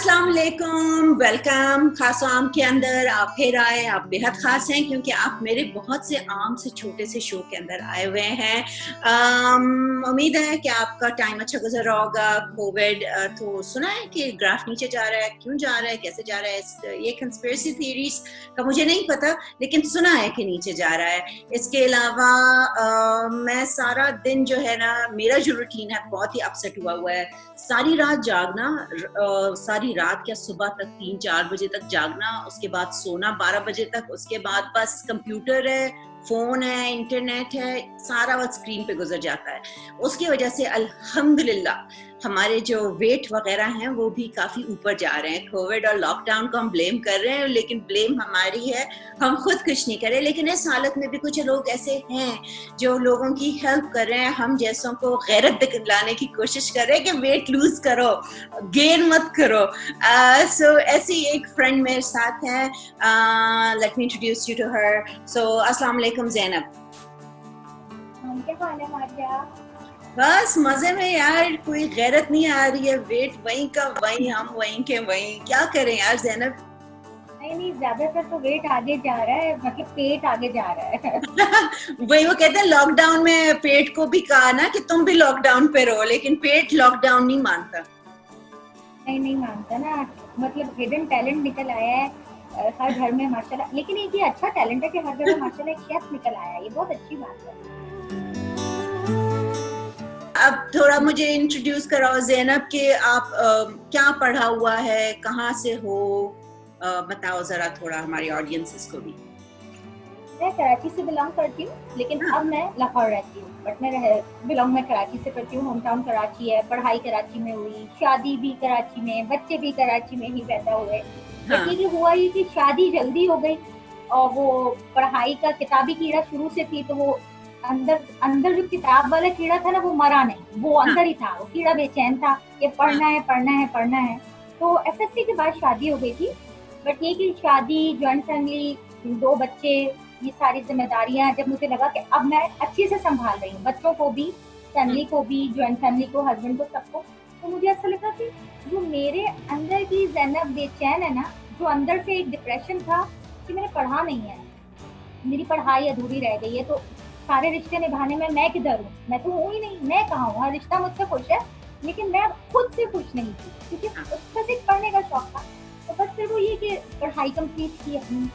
अस्सलाम वालेकुम, वेलकम। खास आम के अंदर आप फिर आए। आप बेहद खास हैं क्योंकि आप मेरे बहुत से आम से छोटे से शो के अंदर आए हुए हैं। उम्मीद है कि आपका टाइम अच्छा गुजर रहा होगा। कोविड तो सुना है कि ग्राफ नीचे जा रहा है, क्यों जा रहा है, कैसे जा रहा है, ये कंस्पिरेसी थ्योरीज का मुझे नहीं पता, लेकिन सुना है कि नीचे जा रहा है। इसके अलावा मैं सारा दिन जो है ना, मेरा जो रूटीन है बहुत ही अपसेट हुआ हुआ है। सारी रात जागना, सारी रात क्या सुबह तक 3-4 बजे तक जागना, उसके बाद सोना 12 बजे तक, उसके बाद बस कंप्यूटर है, फोन है, इंटरनेट है, सारा वक्त स्क्रीन पे गुजर जाता है। उसकी वजह से अल्हम्दुलिल्लाह हमारे जो वेट वगैरह हैं वो भी काफी ऊपर जा रहे हैं। कोविड और लॉकडाउन को हम ब्लेम कर रहे हैं, लेकिन ब्लेम हमारी है, हम खुद कुछ नहीं करें। लेकिन इस हालत में भी कुछ लोग ऐसे हैं जो लोगों की हेल्प कर रहे हैं, हम जैसों को गैरत दिलाने की कोशिश कर रहे हैं कि वेट लूज करो, गेन मत करो। सो ऐसी एक फ्रेंड मेरे साथ है, let me introduce you to her. So अस्सलाम वालेकुम ज़ैनब। क्या हाल है मारिया? बस मजे में यार, कोई गैरत नहीं आ रही है। वेट वहीं का वहीं, हम वहीं के वहीं, क्या करें यार ज़ैनब। नहीं, ज्यादातर तो वेट आगे जा रहा है, मतलब पेट आगे जा रहा है। वही वो कहते हैं, लॉकडाउन में पेट को भी कहा ना कि तुम भी लॉकडाउन पे रहो, लेकिन पेट लॉकडाउन नहीं मानता। नहीं मानता ना, मतलब हिडन टैलेंट निकल आया है हर घर में माशाल्लाह। लेकिन एक ये अच्छा टैलेंट है कि हर घर में माशाल्लाह एक शेफ निकल आया है, ये बहुत अच्छी बात है। अब थोड़ा मुझे इंट्रोड्यूस कराओ ज़ैनब कि आप क्या पढ़ा हुआ है, कहाँ से हो, बताओ जरा थोड़ा हमारी ऑडियंसेस को भी। मैं कराची से बिलोंग करती हूँ, लेकिन अब मैं लाहौर रहती हूँ। बट मैं बिलोंग मैं कराची से करती हूँ, होम टाउन कराची है, पढ़ाई कराची में हुई, शादी भी कराची में, बच्चे भी कराची में ही पैदा हुए। हाँ। लेकिन हुआ ये कि शादी जल्दी हो गई और वो पढ़ाई का किताबी कीड़ा शुरू से थी, तो वो अंदर अंदर जो किताब वाला कीड़ा था ना, वो मरा नहीं, वो अंदर ही था। वो कीड़ा बेचैन था कि पढ़ना है पढ़ना है पढ़ना है। तो एसएससी के बाद शादी हो गई थी। बट ये कि शादी, जॉइंट फैमिली, 2 बच्चे, ये सारी जिम्मेदारियां, जब मुझे लगा कि अब मैं अच्छे से संभाल रही हूँ, बच्चों को भी, फैमिली को भी, जॉइंट फैमिली को, हस्बैंड को, सबको, तो मुझे ऐसा लगा कि जो मेरे अंदर की ज़ैनब बेचैन है ना, जो अंदर से एक डिप्रेशन था कि मैंने पढ़ा नहीं है, मेरी पढ़ाई अधूरी रह गई है, तो सारे रिश्ते निभाने में मैं किधर हूँ? मैं तो हूँ ही नहीं, मैं कहाँ हूँ? हर रिश्ता मुझसे खुश है, लेकिन मैं खुद से खुश नहीं थी, क्योंकि बस एक पढ़ने का शौक था। तो बस फिर वो ये कि पढ़ाई कंप्लीट की अपनी,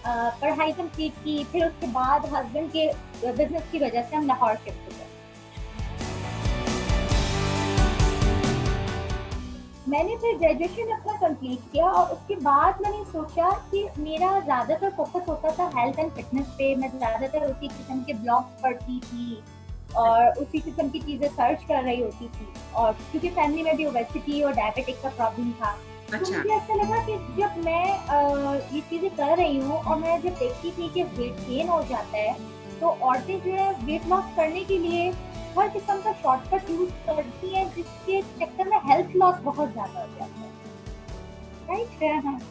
पढ़ाई कंप्लीट की, फिर उसके बाद हस्बैंड के बिजनेस की वजह से हम लाहौर शिफ्ट हो गए। मैंने फिर ग्रेजुएशन अपना कंप्लीट किया और उसके बाद मैंने सोचा कि मेरा ज़्यादातर फोकस होता था हेल्थ एंड फिटनेस पे। मैं ज़्यादातर उसी किस्म के ब्लॉग्स पढ़ती थी और उसी किस्म की चीज़ें सर्च कर रही होती थी, और क्योंकि फैमिली में भी ओबेसिटी और डायबिटिक का प्रॉब्लम था। तो मुझे ऐसा लगा कि जब मैं ये चीज़ें कर रही हूँ और मैं जब देखती थी कि वेट गेन हो जाता है, तो औरतें जो है वेट लॉस करने के लिए हर किस्म का शॉर्टकट यूज करती हैं, जिसके चक्कर में हेल्थ लॉस बहुत ज्यादा हो जाता है, राइट?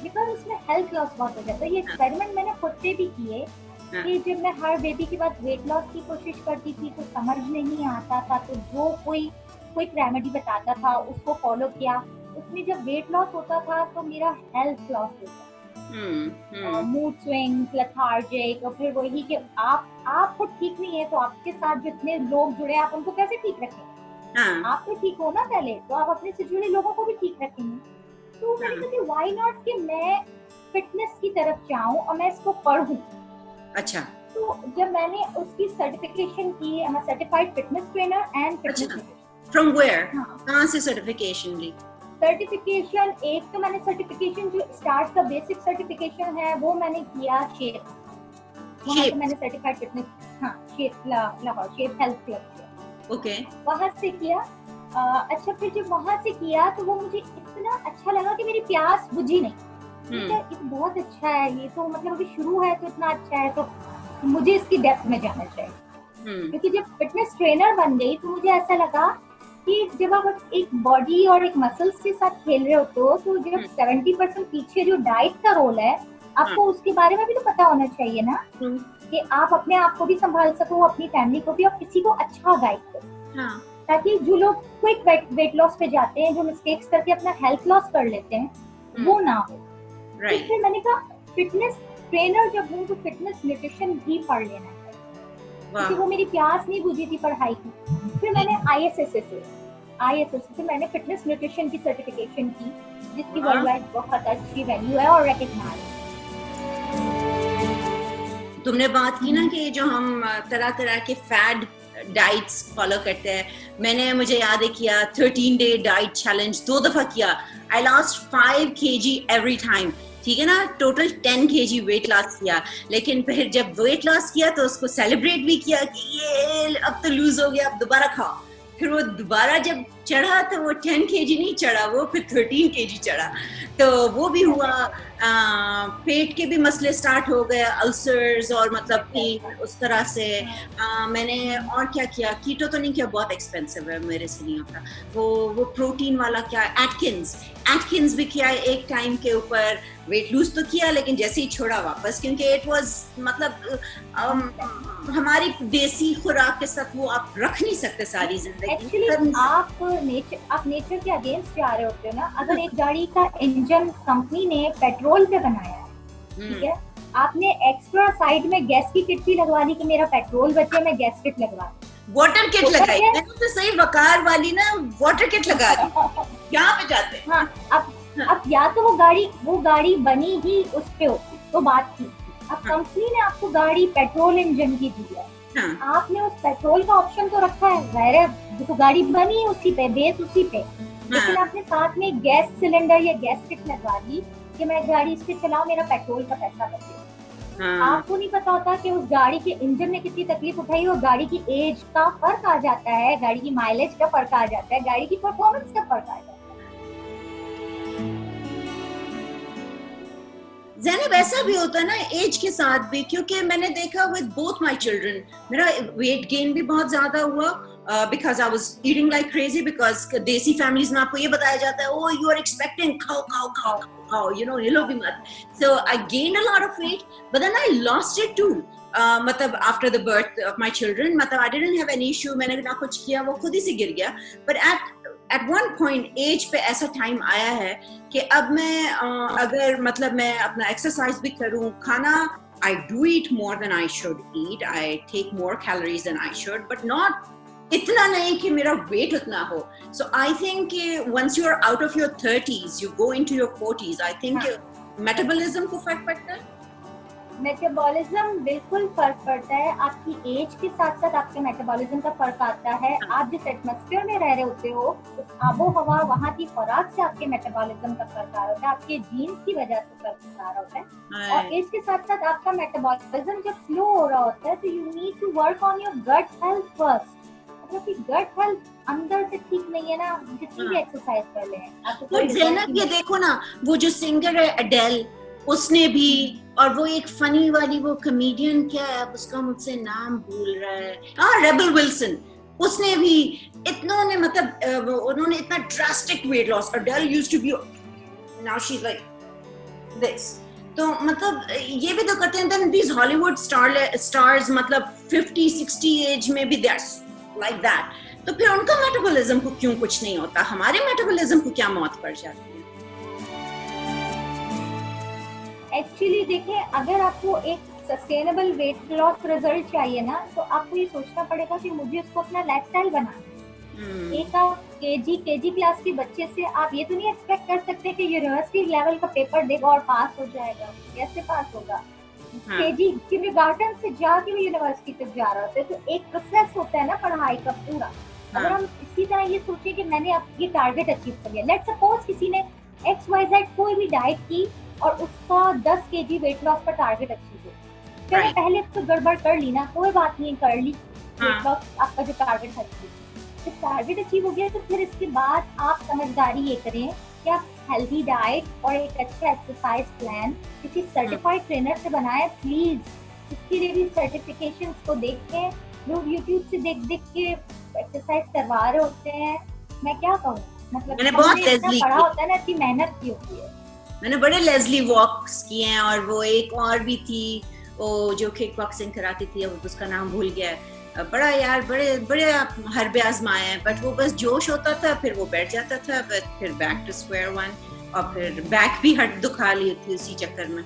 बिकॉज उसमें हेल्थ लॉस बहुत हो जाता है। ये एक्सपेरिमेंट मैंने खुद से भी किए कि जब मैं हर बेबी के बाद वेट लॉस की कोशिश करती थी तो समझ नहीं आता था, तो जो कोई रेमेडी बताता था उसको फॉलो किया, उसमें जब वेट लॉस होता था तो मेरा हेल्थ लॉस होता, मूड स्विंग्स, लेथार्जिक, और फिर वही कि आप खुद ठीक नहीं है तो आपके साथ जितने लोग जुड़े आप उनको कैसे ठीक रखेंगे? आप तो ठीक हो ना पहले, तो आप अपने से जुड़े लोगों को भी ठीक रखेंगे। तो मैंने कहा कि व्हाई नॉट कि मैं फिटनेस की तरफ जाऊं और मैं इसको पढ़ूं। अच्छा। तो जब मैंने उसकी सर्टिफिकेशन की, I am a certified fitness trainer and fitness. From where? कहाँ से सर्टिफिकेशन ली? सर्टिफिकेशन एक तो मैंने सर्टिफिकेशन जो स्टार्ट का बेसिक सर्टिफिकेशन है वो मैंने किया शेप, वहाँ से मैंने सर्टिफाइड फिटनेस, हाँ, shape Lahore, shape health club किया। ओके, वहाँ से किया। अच्छा, फिर जब वहाँ से किया तो वो मुझे इतना अच्छा लगा कि मेरी प्यास बुझी नहीं। ये बहुत अच्छा है, ये तो मतलब अभी शुरू है तो इतना अच्छा है, तो मुझे इसकी डेप्थ में जाना चाहिए। क्योंकि जब फिटनेस ट्रेनर बन गई तो मुझे ऐसा लगा कि जब आप एक बॉडी और एक मसल्स के साथ खेल रहे होते हो, तो जब 70% पीछे जो डाइट का रोल है, आपको उसके बारे में भी तो पता होना चाहिए ना, कि आप अपने आप को भी संभाल सको, अपनी फैमिली को भी, और किसी को अच्छा गाइड करो। ताकि जो लोग क्विक वेट लॉस पे जाते हैं, जो मिस्टेक्स करके अपना हेल्थ लॉस कर लेते हैं, वो ना हो। तो फिर मैंने कहा फिटनेस ट्रेनर जब हूँ तो फिटनेस न्यूट्रिशन भी पढ़ लेना चाहिए, क्योंकि वो मेरी प्यास नहीं बुझी थी पढ़ाई की। फिर मैंने ISSA से मैंने फिटनेस न्यूट्रिशन की सर्टिफिकेशन की, जिसकी वर्ल्ड वाइड बहुत अच्छी वैल्यू है और रिकॉग्नाइज्ड। तुमने बात की ना कि जो हम तरह तरह के फैड डाइट्स फॉलो करते हैं, मुझे याद है किया 13-day डाइट चैलेंज 2 दफा किया। I lost 5 kg every time, ठीक है ना, टोटल 10 kg वेट लॉस किया। लेकिन फिर जब वेट लॉस किया तो उसको सेलिब्रेट भी किया कि ये अब तो लूज हो गया, अब दोबारा खाओ। फिर वो दोबारा जब चढ़ा तो वो 10 kg नहीं चढ़ा, वो फिर 13 kg चढ़ा। तो वो भी हुआ। पेट के भी मसले स्टार्ट हो गए, अल्सर्स और मतलब कि उस तरह से। मैंने और क्या किया, कीटो तो नहीं किया, बहुत एक्सपेंसिव है, मेरे से नहीं होता। वो प्रोटीन वाला क्या, एटकिंस भी किया एक टाइम के ऊपर। वेट लूज तो किया लेकिन जैसे ही छोड़ा वापस, क्योंकि इट वाज मतलब हमारी देसी खुराक के साथ वो आप रख नहीं सकते सारी जिंदगी। एक्चुअली आप नेचर के अगेंस्ट जा रहे होते हो ना। अगर एक गाड़ी का इंजन कंपनी ने पेट्रोल पे बनाया है, ठीक है, आपने एक्स्ट्रा साइड में गैस की किट भी लगवा दी कि मेरा पेट्रोल बचे, मैं गैस किट लगवा दी, वाटर किट लगाई। मैंने तो सही वकार वाली ना वाटर किट लगा दी। यहाँ पे जाते हैं। हाँ, अब या तो वो गाड़ी बनी ही उस पे होती तो बात थी। अब कंपनी ने आपको गाड़ी पेट्रोल इंजन की दी है, आपने उस पेट्रोल का ऑप्शन तो रखा है, जाहिर है तो गाड़ी बनी उसी पे, बेस उसी पे, लेकिन आपने साथ में गैस सिलेंडर या गैस किट लगवा दी कि मैं गाड़ी इस पे चलाऊं, मेरा पेट्रोल का पैसा बचे। आपको नहीं पता होता कि उस गाड़ी के इंजन ने कितनी तकलीफ उठाई, और गाड़ी की एज का फर्क आ जाता है, गाड़ी की माइलेज का फर्क आ जाता है, गाड़ी की परफॉर्मेंस का फर्क आ जाता है। ज़ैनब, ऐसा भी होता है ना एज के साथ भी, क्योंकि मैंने देखा विद बोथ माय चिल्ड्रन, मेरा वेट गेन भी बहुत ज्यादा हुआ because I was eating like crazy. Because देसी फैमिलीज में आपको ये बताया जाता है, ओ यू आर एक्सपेक्टिंग, खाओ खाओ खाओ खाओ, यू नो, हिलो भी मत। So I gained a lot of weight, but then I lost it too. मतलब after the birth of my children, मतलब I didn't have any issue, मैंने ना कुछ किया, वो खुद ही से गिर गया। But at one point age पे ऐसा टाइम आया है कि अब मैं अगर मतलब मैं अपना एक्सरसाइज भी करूं, खाना I do eat more than I should eat, I take more calories than I should, but not इतना नहीं कि मेरा वेट उतना हो। So I think once you are out of your 30s, you go into your 40s, I think metabolism को फर्क पड़ता है। मेटाबॉलिज्म बिल्कुल फर्क पड़ता है, आपकी एज के साथ साथ आपके मेटाबॉलिज्म का फर्क आता है। आप जिस एटमॉस्फेयर में रह रहे होते हो, उस आबो हवा, वहाँ की खुराक से आपके मेटाबॉलिज्म का फर्क आ रहा होता है, आपके जीन्स की वजह से फर्क आ रहा होता है। और एज के साथ साथ आपका मेटाबॉलिज्म जब स्लो हो रहा होता है, तो you need to work on your gut health first. मतलब कि गट हेल्थ अंदर से ठीक नहीं है ना, जितनी भी एक्सरसाइज कर ले आपको। ज़ैनब ये देखो ना, वो जो सिंगर है एडेल, उसने भी, और वो एक फनी वाली वो कमेडियन, क्या है उसका, मुझसे नाम भूल रहा है, हाँ, रेबल विल्सन, उसने भी इतनों ने मतलब उन्होंने इतना drastic weight loss. Adele used to be, now she is like this. तो मतलब ये भी तो करते हैं। देन दीस हॉलीवुड स्टार्स मतलब 50-60 एज में भी दे आर लाइक दैट। तो फिर उनका मेटाबॉलिज्म को क्यों कुछ नहीं होता, हमारे मेटाबॉलिज्म को क्या मौत पड़ जाती है? एक्चुअली देखिए, अगर आपको एक सस्टेनेबल वेट लॉस रिजल्ट चाहिए ना, तो आपको ये सोचना पड़ेगा कि मुझे उसको अपना लाइफस्टाइल बनाना है। एक आप केजी क्लास के बच्चे से आप ये तो नहीं एक्सपेक्ट कर सकते कि यूनिवर्सिटी लेवल का पेपर देगा और पास हो जाएगा। कैसे पास होगा? केजी किंडरगार्टन से जाके वो यूनिवर्सिटी तक जा रहा होता है, तो एक प्रोसेस होता है ना पढ़ाई का पूरा। अगर हम इसी तरह ये सोचे कि मैंने अब ये टारगेट अचीव कर लिया, लेट्स सपोज किसी ने XYZ कोई भी डाइट की और उसका 10 kg वेट लॉस का टारगेट अचीव हो, चलो पहले तो गड़बड़ कर ली ना, कोई बात नहीं, कर ली वेट लॉस आपका जो टारगेट अचीव। जब टारगेट अचीव हो गया तो फिर इसके बाद आप समझदारी ये करें कि आप हेल्दी डाइट और एक अच्छा एक्सरसाइज प्लान किसी सर्टिफाइड ट्रेनर से बनाएं प्लीज। इसके लिए भी सर्टिफिकेशंस को देख के लोग यूट्यूब से देख के एक्सरसाइज करवा रहे होते हैं। मैं क्या कहूँ, मतलब मैंने बहुत पढ़ा होता है ना, इतनी मेहनत की होती है। मैंने बड़े लेस्ली वॉक्स किए हैं, और वो एक और भी थी वो जो किक बॉक्सिंग कराती थी, अब उसका नाम भूल गया है। बड़ा यार बड़े बड़े हरबे आजमाए हैं, बट वो बस जोश होता था, फिर वो बैठ जाता था, बट फिर बैक टू स्क्वायर वन, और फिर बैक भी हट दुखा ली थी उसी चक्कर में।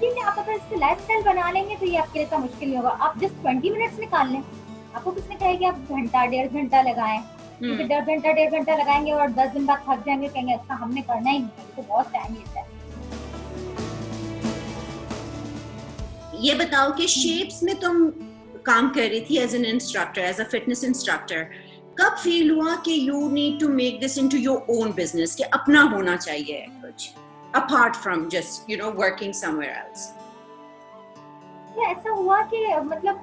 ठीक है, आप अगर इसको लाइफस्टाइल बना लेंगे तो ये आपके लिए इतना मुश्किल नहीं होगा। आप जस्ट 20 मिनट्स निकाल लें। आपको किसने कहा कि आप घंटा 1.5 घंटा लगाएं? क्योंकि 10 घंटा 1.5 घंटा लगाएंगे और 10 दिन बाद थक जाएंगे, कहेंगे अच्छा हमने करना ही नहीं है, तो बहुत टाइम लेता है। ये बताओ कि शेप्स में तुम काम कर रही थी as an instructor, as a fitness instructor, कब फील हुआ कि you need to make this into your own business, कि अपना होना चाहिए कुछ apart from just working somewhere else? ऐसा हुआ कि मतलब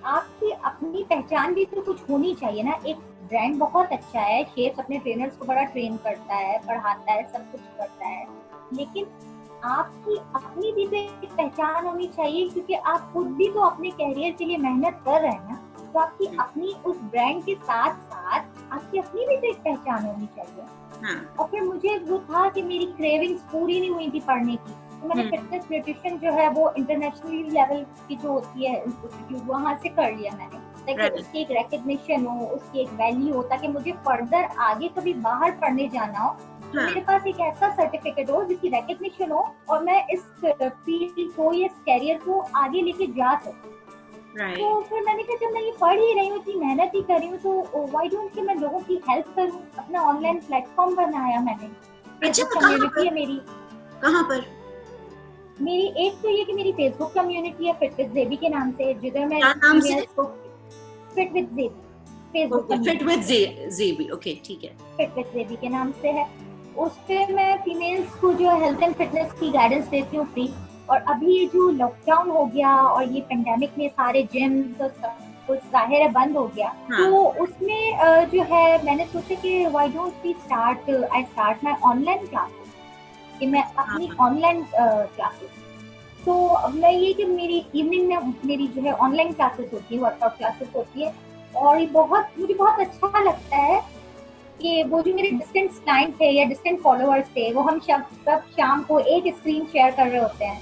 आपकी अपनी पहचान भी तो कुछ होनी चाहिए ना। एक ब्रांड बहुत अच्छा है, शेप्स अपने ट्रेनर्स को बड़ा ट्रेन करता है, पढ़ाता है, सब कुछ करता है, लेकिन आपकी अपनी भी तो एक पहचान होनी चाहिए, क्योंकि आप खुद भी तो अपने कैरियर के लिए मेहनत कर रहे हैं ना। तो आपकी अपनी उस ब्रांड के साथ साथ आपकी अपनी भी तो एक पहचान होनी चाहिए। और फिर मुझे वो था कि मेरी क्रेविंग्स पूरी नहीं हुई थी पढ़ने की, तो मैंने फिटनेस न्यूट्रिशन जो है वो इंटरनेशनल लेवल की जो होती है इंस्टीट्यूट, वहाँ से कर लिया मैंने, ताकि उसकी एक रिकग्निशन हो, उसकी एक वैल्यू हो, ताकि मुझे फर्दर आगे कभी बाहर पढ़ने जाना हो तो मेरे पास एक ऐसा सर्टिफिकेट हो जिसकी रिकग्निशन हो और मैं इस फील्ड को या इस कैरियर को आगे लेके जा सकूं। तो फिर मैंने कहा जब मैं ये पढ़ ही रही हूँ, इतनी मेहनत ही कर रही हूँ, तो व्हाई डोंट कि मैं लोगों की हेल्प करूँ। अपना ऑनलाइन प्लेटफॉर्म बनाया मैंने। फेसबुक कम्युनिटी है मेरी। कहाँ पर? मेरी एक तो ये कि मेरी फेसबुक कम्युनिटी है फिट विद ज़ेबी के नाम से, जिधर मैं फिट विद ज़ेबी, फेसबुक फिट विद ज़ेबी, ओके ठीक है, फिट विद ज़ेबी के नाम से है। उस पे मैं फीमेल्स को जो हेल्थ एंड फिटनेस की गाइडेंस देती हूँ फ्री। और अभी ये जो लॉकडाउन हो गया और ये पेंडेमिक में सारे जिम्स और सब कुछ जाहिर है बंद हो गया, तो उसमें जो है मैंने सोचा कि why don't we start my online classes, कि मैं अपनी ऑनलाइन क्लासेस, तो मैं ये कि मेरी इवनिंग में मेरी जो है ऑनलाइन क्लासेस होती है, वर्कआउट क्लासेस होती है, और ये मुझे बहुत अच्छा लगता है कि वो जो मेरे डिस्टेंट क्लाइंट थे या डिस्टेंट फॉलोअर्स थे, वो हम सब शाम को एक स्क्रीन शेयर कर रहे होते हैं,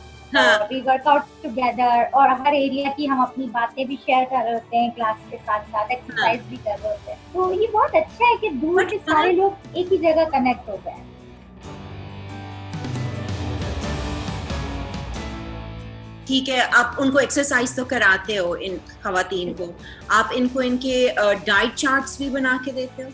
वी वर्कआउट टुगेदर, और हर एरिया की हम अपनी बातें भी शेयर कर रहे होते हैं, क्लास के साथ साथ एक्सरसाइज भी कर रहे होते हैं। तो ये बहुत अच्छा है कि दूर के सारे लोग एक ही जगह कनेक्ट हो गए। ठीक है, आप उनको एक्सरसाइज तो कराते हो इन खवातीन को, आप इनको इनके डाइट चार्ट्स भी बना के देते हो?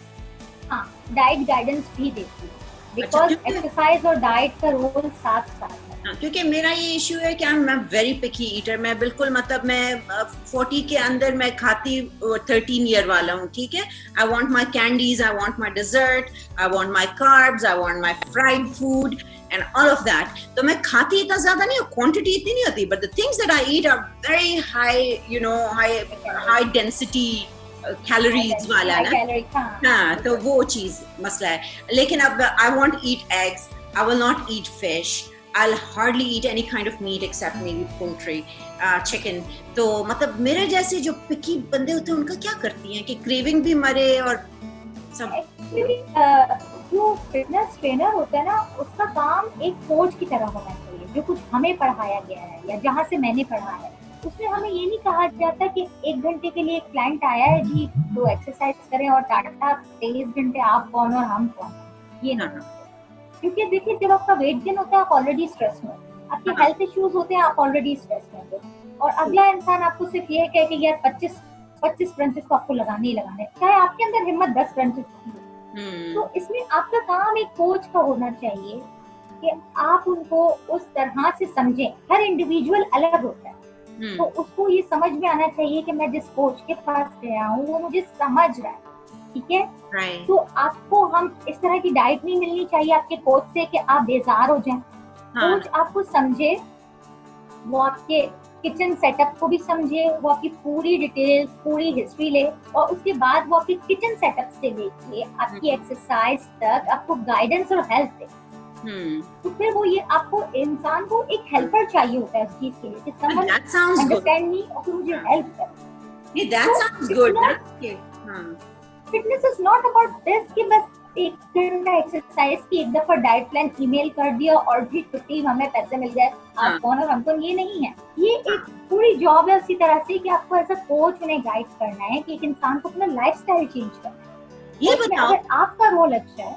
हाँ, डाइट गाइडेंस भी देती हूँ, बिकॉज एक्सरसाइज और डाइट का रोल साथ साथ है। क्योंकि मेरा ये इशू है कि मैं वेरी पिकी ईटर, मैं बिल्कुल मतलब मैं 40 के अंदर मैं खाती 13 ईयर वाला हूँ, ठीक है। I want my candies, I want my dessert, I want my carbs, I want my fried food and all of that. तो मैं खाती इतना ज्यादा नहीं, क्वांटिटी इतनी नहीं होती, but the things that I eat are very high, high density calories वाला ना। हाँ, तो वो चीज मसला है। लेकिन अब I want to eat eggs, I will not eat fish, I'll hardly eat any kind of meat except maybe poultry, chicken. तो मतलब मेरे जैसे जो पिकी बंदे होते हैं उनका क्या करती हैं कि क्रेविंग भी मरे और सब। जो फिटनेस ट्रेनर होता है ना, उसका काम एक कोच की तरह होना चाहिए, जो कुछ हमें पढ़ाया गया है या जहाँ से मैंने पढ़ा है, उसमें हमें ये नहीं कहा जाता कि 1 घंटे के लिए एक क्लाइंट आया है जी तो एक्सरसाइज करें और टाटा 23 घंटे आप कौन और हम कौन, ये ना। क्योंकि देखिए जब आपका वेट गेन होता है आप ऑलरेडी स्ट्रेस में, आपके हेल्थ इश्यूज होते हैं आप ऑलरेडी स्ट्रेस में, और अगला इंसान आपको सिर्फ ये कहे कि यार 25 क्रंचेस तो आपको लगाने ही लगाने, चाहे आपके अंदर हिम्मत 10 क्रंचेस की। तो इसमें आपका काम एक कोच का होना चाहिए कि आप उनको उस तरह से समझें। हर इंडिविजुअल अलग होता है, तो उसको ये समझ में आना चाहिए कि मैं जिस कोच के पास गया हूँ वो मुझे समझ रहा है, ठीक है। तो आपको हम इस तरह की डाइट नहीं मिलनी चाहिए आपके कोच से कि आप बेजार हो जाएं। कोच आपको समझे, वो आपके किचन सेटअप को भी समझे, वो आपकी पूरी डिटेल्स, पूरी हिस्ट्री ले, और उसके बाद वो आपके किचन सेटअप से लेके आपकी एक्सरसाइज तक आपको गाइडेंस और हेल्प दे। तो फिर वो ये आपको इंसान को एक हेल्पर चाहिए होता है उस चीज के लिए कि समवन अंडरस्टैंड मी और फिर मुझे हेल्प करे। ये दैट साउंड्स गुड ना। Fitness is not about this कि बस एक घंटा एक्सरसाइज की, एक दफा डाइट प्लान ईमेल कर दिया और भी छुट्टी, हमें पैसे मिल जाए, आप कौन और हम कौन, ये नहीं है। ये एक पूरी जॉब है उसी तरह से कि आपको ऐसा कोच उन्हें गाइड करना है कि एक इंसान को अपना लाइफस्टाइल चेंज करना है। ये बताओ, अगर आपका रोल अच्छा है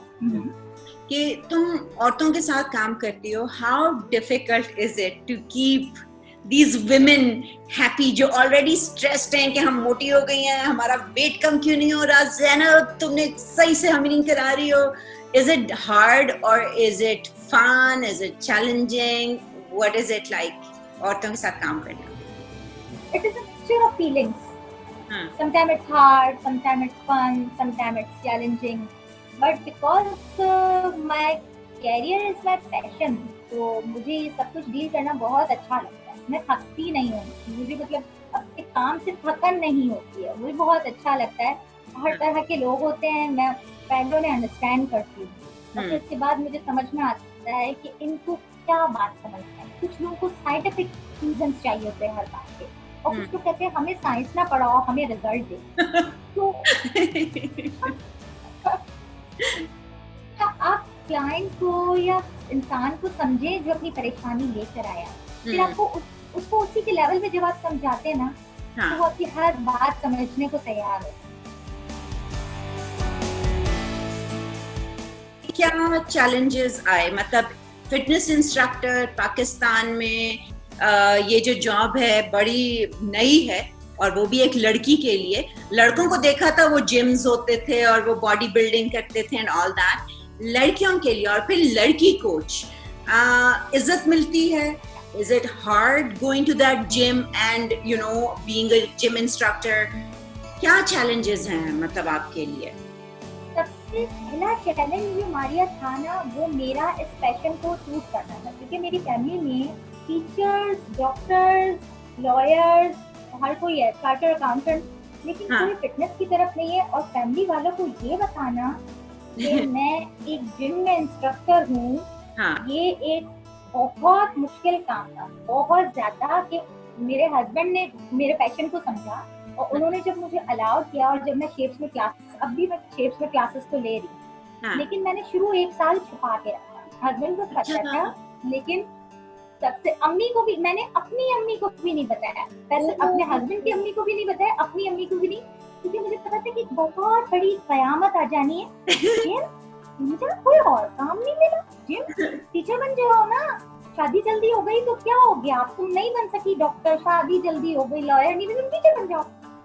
कि तुम औरतों के साथ काम करती हो, how difficult is it to keep these women happy जो already stressed हैं कि हम मोटी हो गई हैं, हमारा वेट कम क्यों नहीं हो रहा, ज़ैनब तुमने सही से हमें नहीं करा रही हो। Is it hard or is it fun? Is it challenging? What is it like? औरतों के साथ काम करना? It is a mixture of feelings. Sometimes it's hard, sometimes it's fun, sometimes it's challenging. But because my career is my passion, तो मुझे ये सब कुछ डील करना बहुत अच्छा लगता है। मैं थकती नहीं हूँ, मुझे मतलब अपने काम से थकन नहीं होती है, मुझे बहुत अच्छा लगता है। हर तरह के लोग होते हैं, मैं पहले उन्हें अंडरस्टैंड करती हूँ और फिर उसके बाद मुझे समझ में आता है कि इनको क्या बात समझना है। कुछ लोगों को साइंटिफिक रीजंस चाहिए होते हैं हर बात के, और कुछ लोग कहते हैं हमें साइंस ना पढ़ाओ, हमें रिजल्ट दे। तो आप क्लाइंट को या इंसान को समझे जो अपनी परेशानी लेकर आया, फिर आपको उसको उसी के लेवल पे जब आप समझाते हैं ना, तो वो आपकी हर बात समझने को तैयार है। क्या चैलेंजेस आए, मतलब फिटनेस इंस्ट्रक्टर पाकिस्तान में ये जो जॉब है बड़ी नई है, और वो भी एक लड़की के लिए। लड़कों को देखा था वो जिम्स होते थे और वो बॉडी बिल्डिंग करते थे एंड ऑल दैट, लड़कियों के लिए और फिर लड़की कोच, इज्जत मिलती है? Is it hard going to that gym and you know being a gym instructor? क्या challenges हैं मतलब आपके लिए? सबसे पहला चैलेंज जो मारिया था ना, वो मेरा इस पैशन को चूज करना था, क्योंकि मेरी फैमिली में टीचर्स, डॉक्टर्स, लॉयर्स, हर कोई है, चार्टर्ड अकाउंटेंट, लेकिन कोई फिटनेस की तरफ नहीं है। और फैमिली वालों को ये बताना कि मैं एक जिम में इंस्ट्रक्टर हूँ, ये एक बहुत मुश्किल काम था, बहुत ज्यादा। कि मेरे हस्बैंड ने मेरे पैशन को समझा और उन्होंने जब मुझे अलाउ किया, और जब मैं शेप्स में क्लासेस, अब भी मैं शेप्स में क्लासेस तो ले रही हूँ, लेकिन मैंने शुरू 1 साल छुपा के रखा। हस्बैंड को पता था, लेकिन सबसे अम्मी को भी, मैंने अपनी अम्मी को भी नहीं बताया, वैसे अपने हस्बैंड की अम्मी को भी नहीं बताया, अपनी अम्मी को भी नहीं, क्योंकि मुझे पता था कि बहुत बड़ी कयामत आ जानी है। मुझे कोई और काम नहीं मिला, जिम टीचर बन जाओ ना, शादी जल्दी हो गई तो क्या हो गया, तुम नहीं बन सकी डॉक्टर, शादी जल्दी हो गई लॉयर नहीं, तुम टीचर बन जाओ।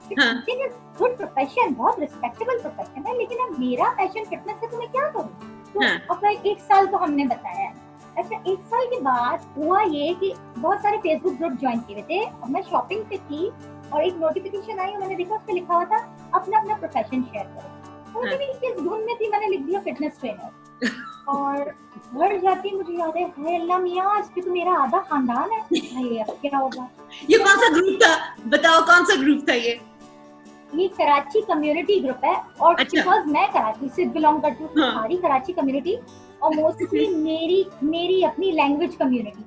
टीचिंग इज गुड प्रोफेशन, बहुत रिस्पेक्टेबल प्रोफेशन है, लेकिन अब मेरा पैशन फिटनेस है, तो मैं क्या करूँ? तो अपना 1 साल तो हमने बताया। अच्छा, 1 साल के बाद हुआ ये कि बहुत सारे फेसबुक ग्रुप ज्वाइन किए थे, और मैं शॉपिंग पे थी और एक नोटिफिकेशन आई और मैंने देखा उस पे लिखा हुआ था अपना अपना प्रोफेशन शेयर करो। तो मुझे किस धुन में थी, मैंने लिख दिया फिटनेस ट्रेनर, और घर जाती मुझे याद है, हाय अल्लाह मियां, इस पे तो मेरा आधा खानदान है, ये अब क्या होगा। ये कौन सा ग्रुप था, बताओ कौन सा ग्रुप था? ये कराची कम्युनिटी ग्रुप है, और बिकॉज मैं कराची से बिलोंग करती हूँ, सारी कराची कम्युनिटी, और मोस्टली मेरी अपनी लैंग्वेज कम्युनिटी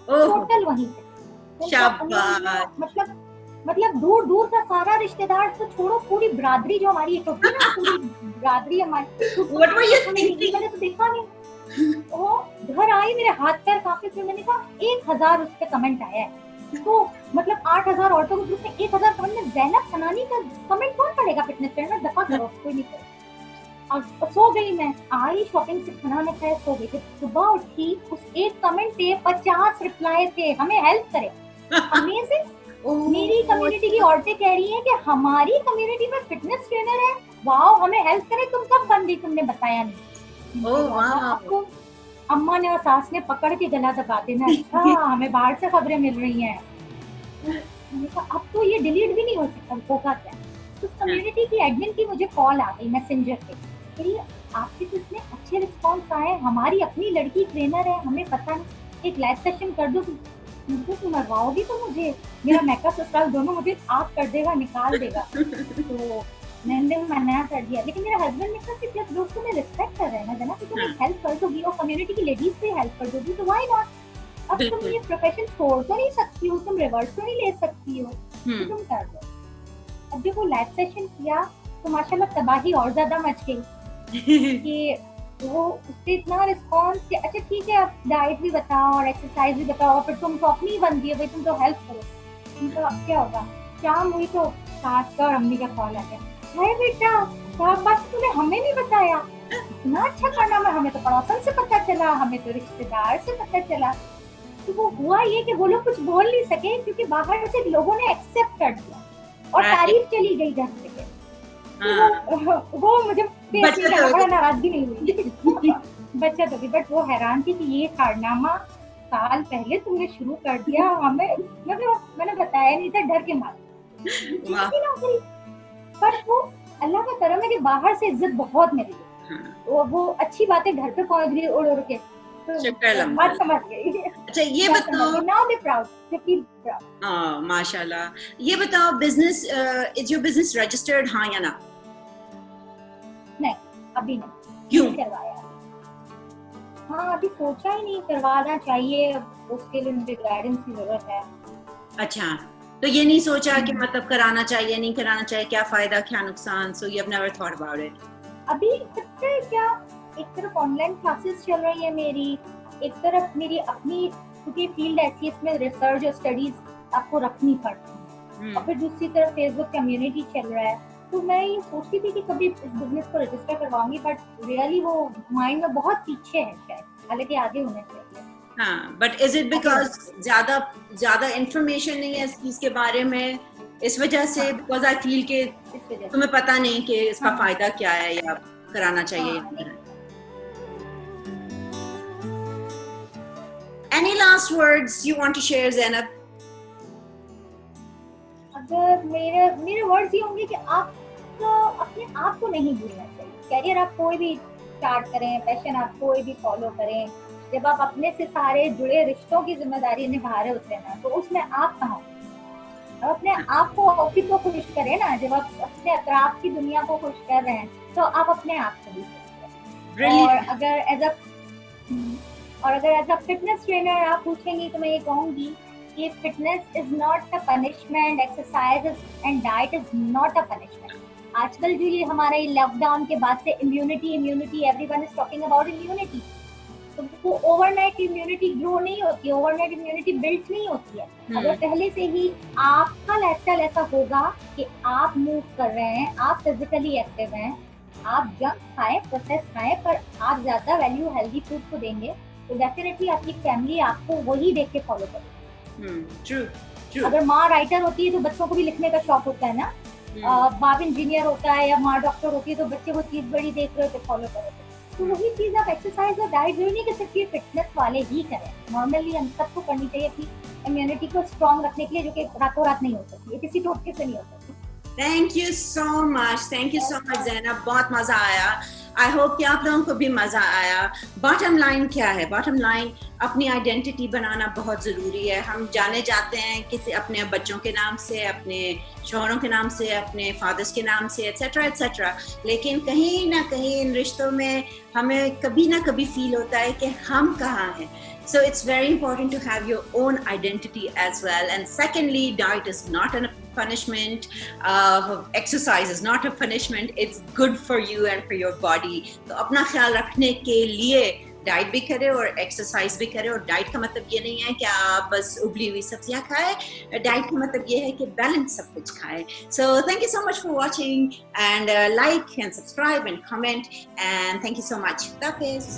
टोटल वहीं पे। शाबाश। मतलब दूर दूर का सारा रिश्तेदार तो छोड़ो, पूरी बरादरी जो हमारी एक होती है ना, पूरी बरादरी हमारी, मैंने तो देखा नहीं। तो घर आई, मेरे हाथ पैर कांपे, फिर मैंने कहा 1000 उस पे कमेंट आया है, तो मतलब 8000 औरतों के ग्रुप में 1000 कमेंट में ज़ैनब सनानी का कमेंट कौन पढ़ेगा फिटनेस ट्रेनर, दफा करो, कोई नहीं करेगा। और सो गई मैं, आई शॉपिंग से खाना ने खाया, सो गई। सुबह उठी, उस एक कमेंट पे 50 रिप्लाई थे, हमें हेल्प करे। अमेजिंग। मेरी कम्युनिटी की औरतें कह रही हैं कि हमारी कम्युनिटी में फिटनेस ट्रेनर है, वाओ, हमें हेल्प करे, तुम कब बन गई, तुमने बताया नहीं। आपको अम्मा ने और सास ने पकड़ के गला दबा देना, अच्छा हमें बाहर से खबरें मिल रही हैं। अब तो ये डिलीट भी नहीं हो सकता, होगा क्या? तो कम्युनिटी की एडमिन की मुझे कॉल आ गई मैसेंजर पे, आपके तो इतने अच्छे रिस्पॉन्स आए, हमारी अपनी लड़की ट्रेनर है, हमें पता नहीं, एक लाइव सेशन कर दो। मुझे तुम मरवाओगी तो मुझे, मेरा मेकअप ससुराल दोनों मुझे आग कर देगा, निकाल देगा। तो मैंने मना कर दिया, लेकिन मेरे हस्बैंड ने कहा कि जब लोग तुम्हें रिस्पेक्ट कर रहे हैं ना जना, कि तुम हेल्प कर दोगी और कम्युनिटी की लेडीज से हेल्प कर दोगी, तो व्हाई नॉट। अब तुम ये प्रोफेशन छोड़ तो नहीं सकती हो, तुम रिवर्स तो नहीं ले सकती हो, तो तुम कर दो। अब जब वो लाइव सेशन किया तो माशाल्लाह तबाही और ज्यादा मच गई, कि वो उससे इतना रिस्पॉन्स कि अच्छा ठीक है आप डाइट भी बताओ और एक्सरसाइज भी बताओ, फिर तुम तो अपनी बनती है भाई, तुम तो हेल्प करो, तुमको अब क्या होगा। शाम हुई तो सास का और अम्मी का कॉल आ गया, अरे बेटा साहब बस तूने हमें नहीं बताया, इतना अच्छा खाना में हमें तो पड़ोसन से पता चला, हमें तो रिश्तेदार से पता चला। तो वो हुआ ये कि वो लोग कुछ बोल नहीं सके क्योंकि बाहर से लोगों ने एक्सेप्ट कर दिया और तारीफ चली गई घर से। वो मुझे बड़ा नाराजगी नहीं हुई बच्चा तो भी, बट वो हैरान थी कि ये कारनामा साल पहले तुमने शुरू कर दिया, हमें मैंने बताया नहीं था डर के मारे। पर वो अल्लाह का करम है कि बाहर से इज्जत बहुत मिली, वो अच्छी बातें घर पे पहुंच गई उड़ के, तो बात समझ गई। अच्छा ये बताओ, नाउ बी प्राउड, माशाल्लाह। ये बताओ business, is your business registered, हाँ या ना? नहीं अभी नहीं। क्यों? करवाया, हाँ अभी सोचा ही नहीं, करवाना चाहिए, उसके लिए मुझे गाइडेंस की जरूरत है। अच्छा, तो ये नहीं सोचा कि मतलब कराना चाहिए नहीं कराना चाहिए, क्या फायदा क्या नुकसान, so you have never thought about it? अभी पता है क्या, एक तरफ ऑनलाइन क्लासेस चल रही है मेरी, एक तरफ मेरी अपनी, क्योंकि फील्ड ऐसी है इसमें रिसर्च और स्टडीज आपको रखनी पड़ती है, और फिर दूसरी तरफ फेसबुक कम्युनिटी चल रहा है, तो मैं ये सोचती थी कि कभी इस बिजनेस को रजिस्टर करवाऊंगी, बट रियली वो माइंड में बहुत पीछे है शायद, हालांकि आगे होना चाहिए। हाँ, बट इज इट बिकॉज ज्यादा इंफॉर्मेशन नहीं है इस चीज के बारे में, इस वजह से? बिकॉज आई फील के तुम्हें पता नहीं कि इसका फायदा क्या है या कराना चाहिए। Any last words you want to share, Zainab? अगर मेरे वर्ड्स ये होंगे कि आप अपने आप को नहीं भूलना चाहिए। कैरियर आप कोई भी स्टार्ट करें, पैशन आप कोई भी फॉलो करें, जब आप अपने से सारे जुड़े रिश्तों की जिम्मेदारी निभा रहे होते हैं ना, तो उसमें आप कहाँ, अपने आप को ऑफिस को खुश करें ना, जब आप अपने अतराफ की दुनिया को खुश कर रहे हैं तो आप अपने आप को भी खुश करें। और अगर एज अ फिटनेस ट्रेनर आप पूछेंगी तो मैं ये कहूंगी कि fitness is not a punishment, exercise and diet is not a punishment. आजकल जो ये हमारे लॉकडाउन के बाद से immunity everyone is talking about immunity, तो वो ओवरनाइट इम्यूनिटी ग्रो नहीं होती है, ओवरनाइट इम्यूनिटी बिल्ड नहीं होती है। अगर पहले से ही आपका लाइफस्टाइल ऐसा होगा कि आप मूव कर रहे हैं, आप फिजिकली एक्टिव हैं, आप जंक खाएं, प्रोसेस खाएं, पर आप ज्यादा वैल्यू हेल्दी फूड को देंगे, तो डेफिनेटली आपकी फैमिली आपको वही देख के फॉलो करेगी। अगर माँ राइटर होती है तो बच्चों को भी लिखने का शौक होता है ना, बाप इंजीनियर होता है या माँ डॉक्टर होती है तो बच्चे वो चीज बड़ी देख रहे होते फॉलो करेंगे। तो वही चीज आप एक्सरसाइज और डाइट जरूरी नहीं कि सिर्फ ये फिटनेस वाले ही करें, नॉर्मली हम सबको करनी चाहिए अपनी इम्यूनिटी को स्ट्रॉन्ग रखने के लिए, जो कि रातों रात नहीं हो सकती, किसी टोटके से नहीं हो सकती। Thank you so much Zainab, बहुत मजा आया। आई होप कि आप लोगों को भी मजा आया। बॉटम लाइन क्या है? बॉटम लाइन अपनी आइडेंटिटी बनाना बहुत ज़रूरी है। हम जाने जाते हैं किसी अपने बच्चों के नाम से, अपने शौहरों के नाम से, अपने फादर्स के नाम से, एट्सेट्रा एट्सेट्रा, लेकिन कहीं ना कहीं इन रिश्तों में हमें कभी ना कभी फील होता है कि हम कहाँ हैं। So it's very important to have your own identity as well. And secondly, diet is not a punishment. Exercise is not a punishment. It's good for you and for your body. तो अपना ख्याल रखने के लिए diet भी करें और exercise भी करें। और डाइट का मतलब ये नहीं है कि आप बस उबली हुई सब्जियां खाएं, डाइट का मतलब ये है कि बैलेंस सब कुछ खाएं। So thank you so much for watching, and like and subscribe and comment, and thank you so much. Hafiz.